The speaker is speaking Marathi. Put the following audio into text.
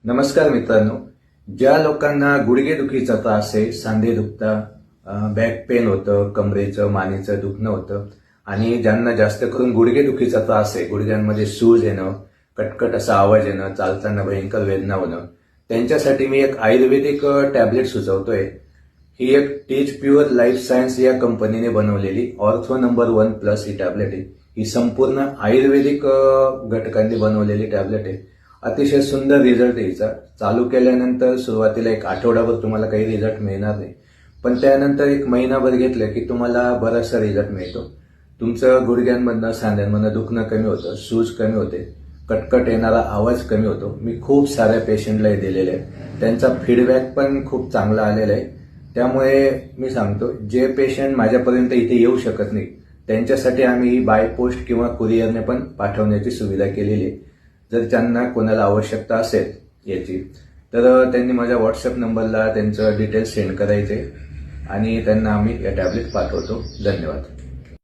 नमस्कार मित्रांनो, ज्या लोकांना गुडघेदुखीचा त्रास आहे, सांधे दुखता, बॅक पेन होतं, कमरेचं मानेचं दुखणं होतं आणि ज्यांना जास्त करून गुडघेदुखीचा त्रास आहे, गुडघ्यांमध्ये सूज येणं, कटकट असा आवाज येणं, चालताना भयंकर वेदना होणं, त्यांच्यासाठी मी एक आयुर्वेदिक टॅबलेट सुचवतोय। ही एक टीच प्युअर लाईफ सायन्स या कंपनीने बनवलेली ऑर्थो नंबर 1+ ही टॅबलेट आहे। ही संपूर्ण आयुर्वेदिक घटकांनी बनवलेली टॅबलेट आहे। अतिशय सुंदर रिझल्ट यायचा। चालू केल्यानंतर सुरुवातीला एक आठवडाभर तुम्हाला काही रिझल्ट मिळणार नाही, पण त्यानंतर एक महिनाभर घेतलं की तुम्हाला बराचसा रिझल्ट मिळतो। तुमचं गुडघ्यांमधनं सांध्यांमधनं दुखणं कमी होतं, सूज कमी होते, कटकट येणारा आवाज कमी होतो। मी खूप साऱ्या पेशंटला हे दिलेले आहे, त्यांचा फीडबॅक पण खूप चांगला आलेला आहे। त्यामुळे मी सांगतो, जे पेशंट माझ्यापर्यंत इथे येऊ शकत नाही त्यांच्यासाठी आम्ही बाय पोस्ट किंवा कुरिअरने पण पाठवण्याची सुविधा केलेली आहे। जर त्यांना कोणाला आवश्यकता असेल याची तर त्यांनी माझ्या व्हॉट्सअप नंबरला त्यांचं डिटेल्स सेंड करायचे आणि त्यांना आम्ही या टॅबलेट पाठवतो। धन्यवाद।